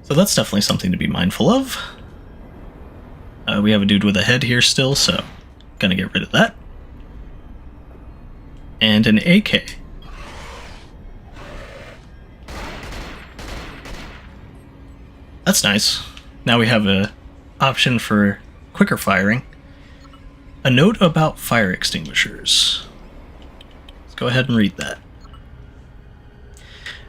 So that's definitely something to be mindful of. We have a dude with a head here still, so gonna get rid of that. And an AK. That's nice. Now we have an option for quicker firing. A note about fire extinguishers. Let's go ahead and read that.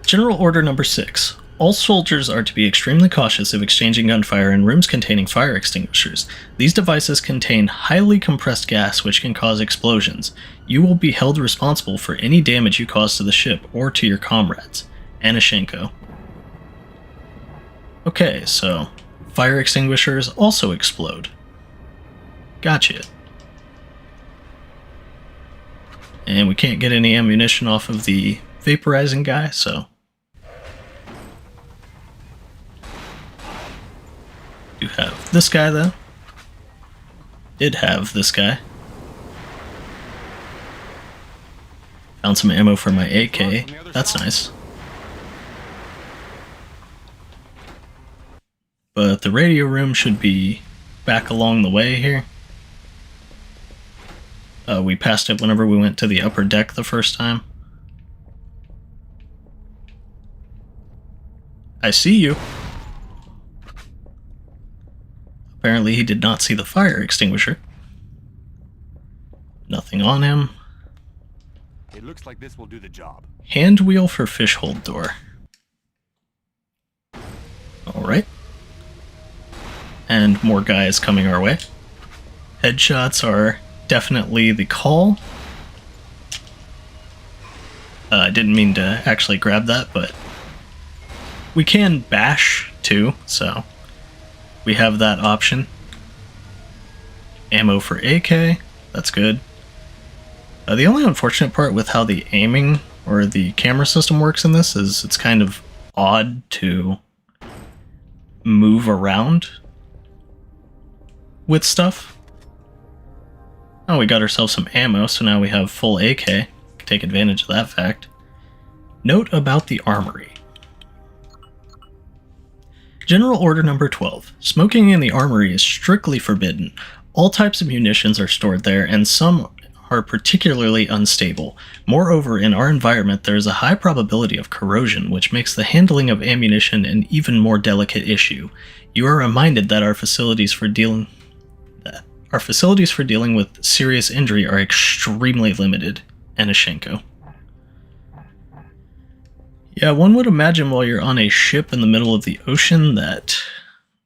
General Order Number 6. All soldiers are to be extremely cautious of exchanging gunfire in rooms containing fire extinguishers. These devices contain highly compressed gas which can cause explosions. You will be held responsible for any damage you cause to the ship or to your comrades. Anashenko. Okay, so fire extinguishers also explode. Gotcha. And we can't get any ammunition off of the vaporizing guy, so do have this guy though. Did have this guy. Found some ammo for my AK. That's nice. But the radio room should be back along the way here. We passed it whenever we went to the upper deck the first time. I see you. Apparently he did not see the fire extinguisher. Nothing on him. It looks like this will do the job. Hand wheel for fish hold door. Alright. And more guys coming our way. Headshots are definitely the call. I didn't mean to actually grab that, but we can bash too, so we have that option. Ammo for AK, that's good. The only unfortunate part with how the aiming or the camera system works in this is it's kind of odd to move around with stuff. Oh, we got ourselves some ammo, so now we have full AK. Take advantage of that fact. Note about the armory. General Order Number 12. Smoking in the armory is strictly forbidden. All types of munitions are stored there, and some are particularly unstable. Moreover, in our environment there is a high probability of corrosion, which makes the handling of ammunition an even more delicate issue. You are reminded that our facilities for dealing with serious injury are extremely limited. Anashenko. Yeah, one would imagine while you're on a ship in the middle of the ocean that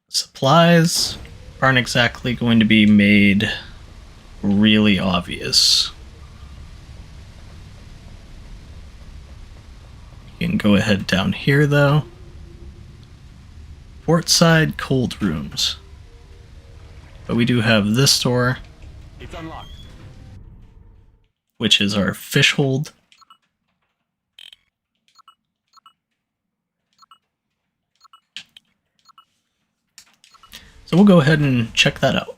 supplies aren't exactly going to be made really obvious. You can go ahead down here though. Portside cold rooms. But we do have this door. It's unlocked. Which is our fish hold. So we'll go ahead and check that out.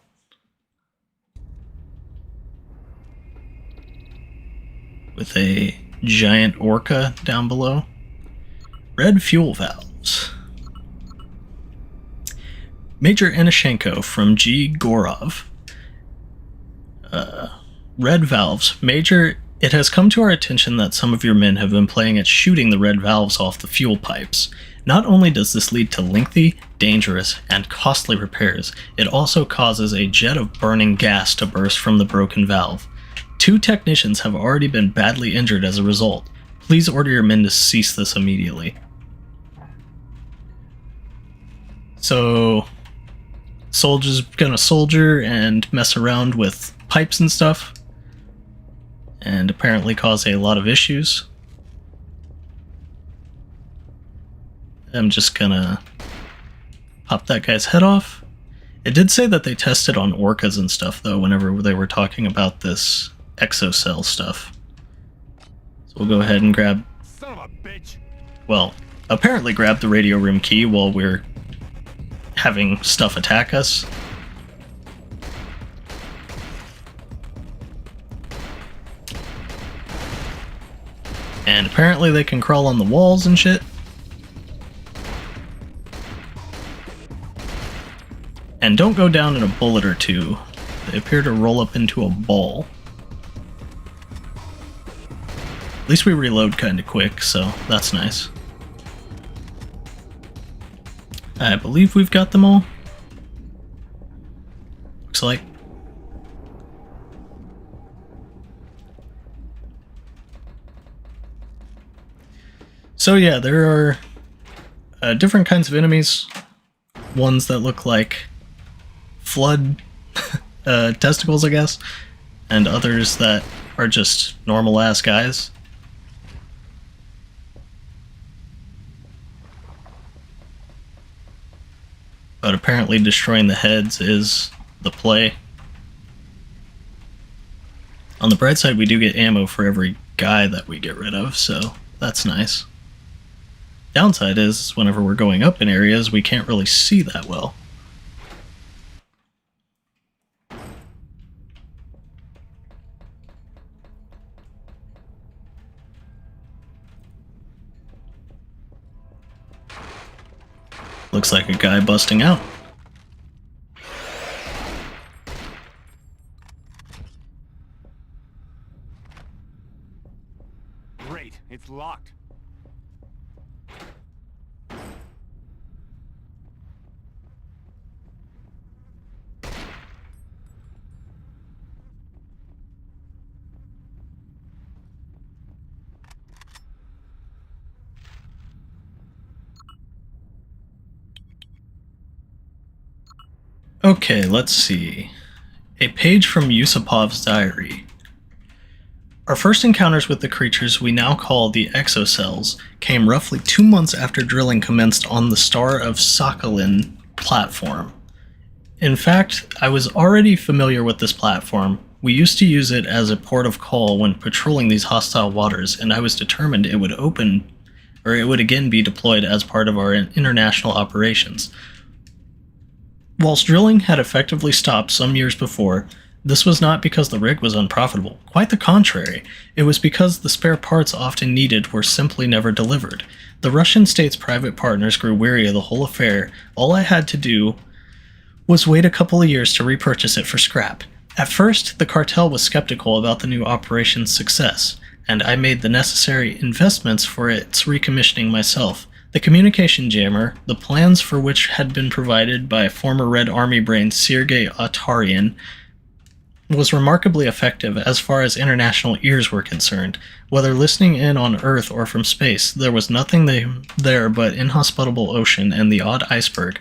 With a giant orca down below. Red fuel valves. Major Anashenko from G. Gorov. Red valves. Major, it has come to our attention that some of your men have been playing at shooting the red valves off the fuel pipes. Not only does this lead to lengthy, dangerous, and costly repairs, it also causes a jet of burning gas to burst from the broken valve. 2 technicians have already been badly injured as a result. Please order your men to cease this immediately. So, soldiers gonna soldier and mess around with pipes and stuff, and apparently cause a lot of issues. I'm just gonna pop that guy's head off. It did say that they tested on orcas and stuff though whenever they were talking about this exocell stuff. So we'll go ahead and grab... Son of a bitch! Well, apparently grab the radio room key while we're having stuff attack us. And apparently they can crawl on the walls and shit. And don't go down in a bullet or two. They appear to roll up into a ball. At least we reload kinda quick, so that's nice. I believe we've got them all. Looks like. So yeah, there are different kinds of enemies. Ones that look like flood testicles, I guess, and others that are just normal-ass guys. But apparently destroying the heads is the play. On the bright side, we do get ammo for every guy that we get rid of, so that's nice. Downside is, whenever we're going up in areas, we can't really see that well. Looks like a guy busting out. Great, it's locked. Okay, let's see. A page from Yusupov's diary. Our first encounters with the creatures we now call the exocells came roughly 2 months after drilling commenced on the Star of Sakhalin platform. In fact, I was already familiar with this platform. We used to use it as a port of call when patrolling these hostile waters, and I was determined it would again be deployed as part of our international operations. Whilst drilling had effectively stopped some years before, this was not because the rig was unprofitable. Quite the contrary. It was because the spare parts often needed were simply never delivered. The Russian state's private partners grew weary of the whole affair. All I had to do was wait a couple of years to repurchase it for scrap. At first, the cartel was skeptical about the new operation's success, and I made the necessary investments for its recommissioning myself. The communication jammer, the plans for which had been provided by former Red Army brain Sergei Atarian, was remarkably effective as far as international ears were concerned. Whether listening in on Earth or from space, there was nothing there but inhospitable ocean and the odd iceberg.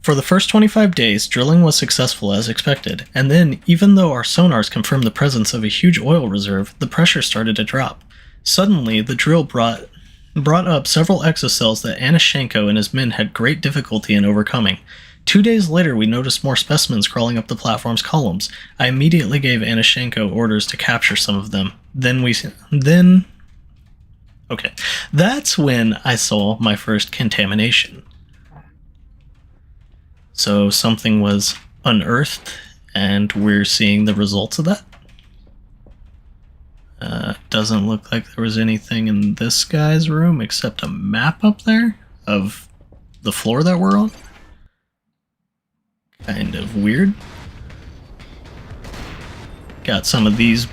For the first 25 days, drilling was successful as expected, and then, even though our sonars confirmed the presence of a huge oil reserve, the pressure started to drop. Suddenly, the drill brought up several exocells that Anashenko and his men had great difficulty in overcoming. 2 days later, we noticed more specimens crawling up the platform's columns. I immediately gave Anashenko orders to capture some of them. That's when I saw my first contamination. So something was unearthed, and we're seeing the results of that. Doesn't look like there was anything in this guy's room except a map up there of the floor that we're on. Kind of weird. Got some of these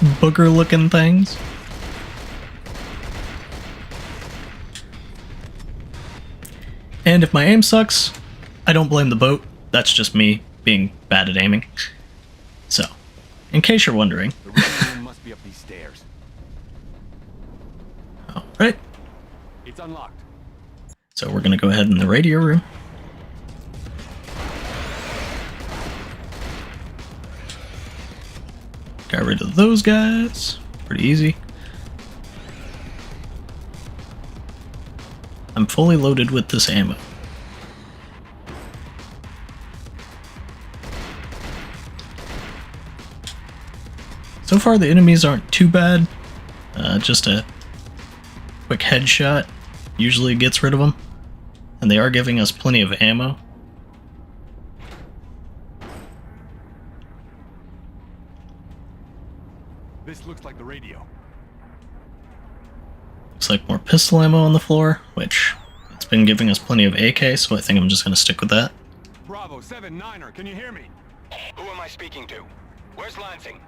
booger-looking things. And if my aim sucks, I don't blame the boat. That's just me being bad at aiming. So, in case you're wondering. The radio room must be up these stairs. Alright. It's unlocked. So we're gonna go ahead in the radio room. Got rid of those guys. Pretty easy. I'm fully loaded with this ammo. So far the enemies aren't too bad. Just a quick headshot usually gets rid of them. And they are giving us plenty of ammo. This looks like the radio. Looks like more pistol ammo on the floor, which it's been giving us plenty of AK, so I think I'm just going to stick with that. Bravo 7-9er, can you hear me? Who am I speaking to? Where's Lansing?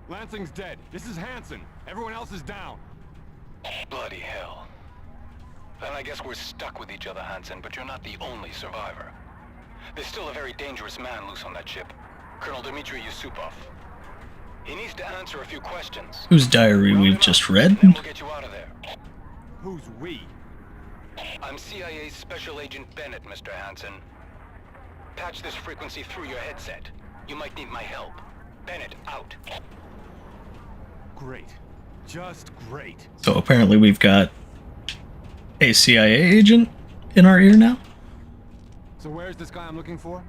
Lansing's dead. This is Hansen. Everyone else is down. Bloody hell. Then I guess we're stuck with each other, Hansen, but you're not the only survivor. There's still a very dangerous man loose on that ship. Colonel Dmitry Yusupov. He needs to answer a few questions. Whose diary we've just read? Then we'll get you out of there. Who's we? I'm CIA's Special Agent Bennett, Mr. Hansen. Patch this frequency through your headset. You might need my help. Bennett, out. Great. Just great. So apparently we've got a CIA agent in our ear now? So where's this guy I'm looking for?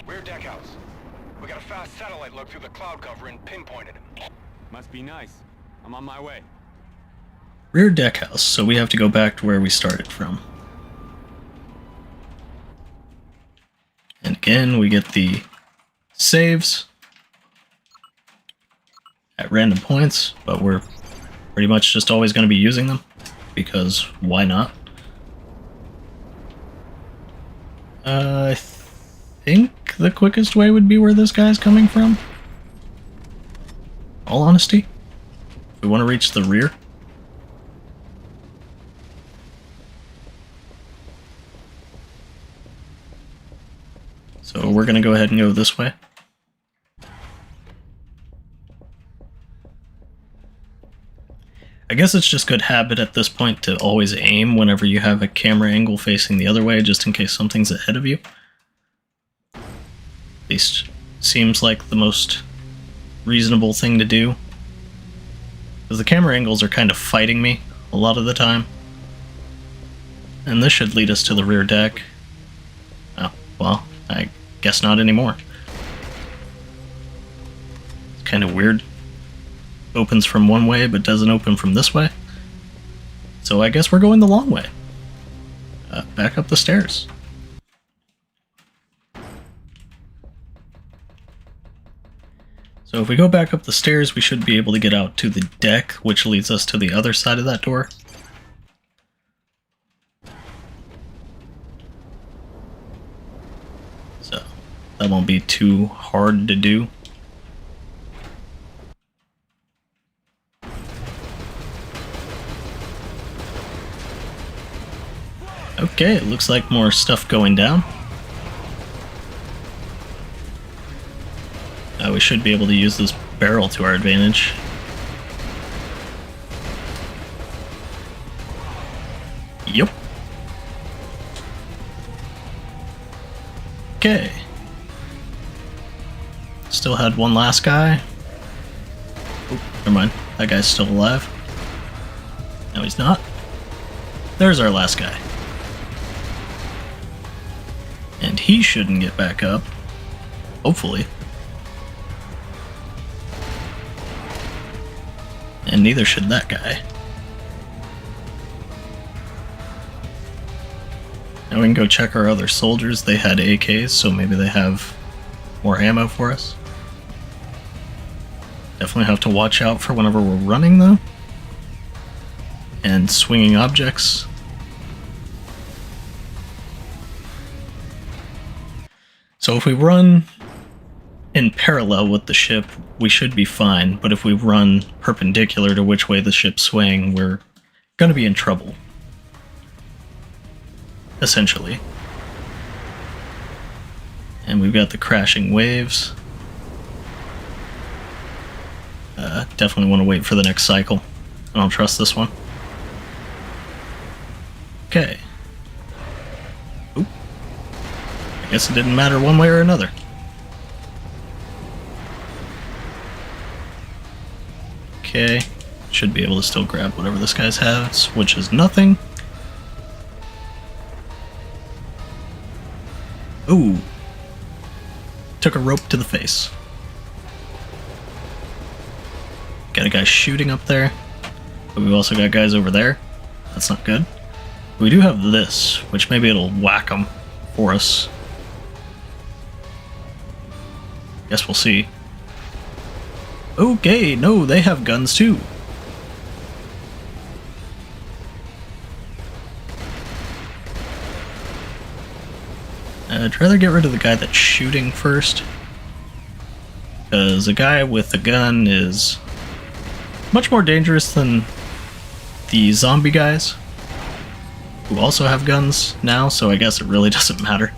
Rear deck house. We got a fast satellite look through the cloud cover and pinpointed him. Must be nice. I'm on my way. Rear deck house, so we have to go back to where we started from. And again, we get the saves at random points, but we're pretty much just always going to be using them, because why not? I think the quickest way would be where this guy's coming from. All honesty. If we want to reach the rear. So we're going to go ahead and go this way. I guess it's just good habit at this point to always aim whenever you have a camera angle facing the other way, just in case something's ahead of you. At least seems like the most reasonable thing to do. Because the camera angles are kind of fighting me a lot of the time. And this should lead us to the rear deck. Oh, well, I guess not anymore. It's kind of weird. Opens from one way but doesn't open from this way. So I guess we're going the long way. Back up the stairs. So if we go back up the stairs, we should be able to get out to the deck, which leads us to the other side of that door. So that won't be too hard to do. Okay, it looks like more stuff going down. We should be able to use this barrel to our advantage. Yep. Okay. Still had one last guy. Oh, never mind. That guy's still alive. No, he's not. There's our last guy. And he shouldn't get back up. Hopefully. And neither should that guy. Now we can go check our other soldiers. They had AKs, so maybe they have more ammo for us. Definitely have to watch out for whenever we're running, though. And swinging objects. So if we run in parallel with the ship, we should be fine, but if we run perpendicular to which way the ship's swaying, we're going to be in trouble. Essentially. And we've got the crashing waves. Definitely want to wait for the next cycle. I don't trust this one. Okay. Oop. I guess it didn't matter one way or another. Okay, should be able to still grab whatever this guy's has, which is nothing. Ooh. Took a rope to the face. Got a guy shooting up there, but we've also got guys over there. That's not good. We do have this, which maybe it'll whack them for us. Guess we'll see. Okay, no, they have guns too. I'd rather get rid of the guy that's shooting first. Because a guy with a gun is much more dangerous than the zombie guys, who also have guns now, so I guess it really doesn't matter.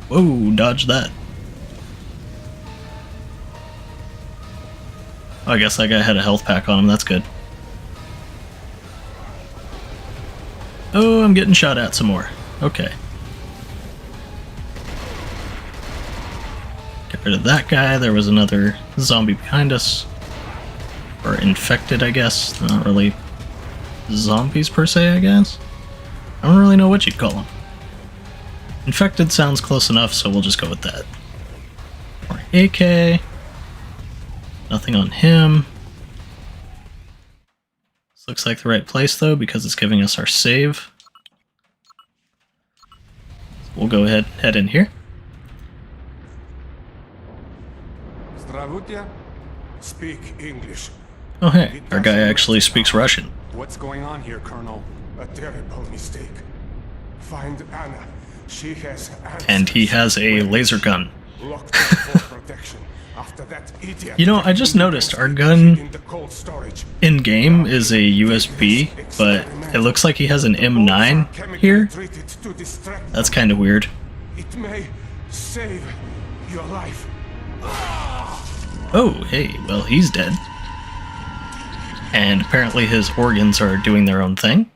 Whoa, dodge that. Oh, I guess that guy had a health pack on him, that's good. Oh, I'm getting shot at some more. Okay. Get rid of that guy. There was another zombie behind us. Or infected, I guess. Not really zombies per se, I guess. I don't really know what you'd call them. Infected sounds close enough, so we'll just go with that. More AK. Nothing on him. This looks like the right place, though, because it's giving us our save. So we'll go ahead and head in here. Здравствуйте. Speak English. Oh hey, our guy actually speaks Russian. What's going on here, Colonel? A terrible mistake. Find Anna. She has answers. And he has a laser gun. Locked up for protection. After that idiot. You know, I just noticed our gun in the cold storage. in-game is a USB, but it looks like he has an M9 here. That's kind of weird. It may save your life. Oh, hey, well, he's dead. And apparently his organs are doing their own thing.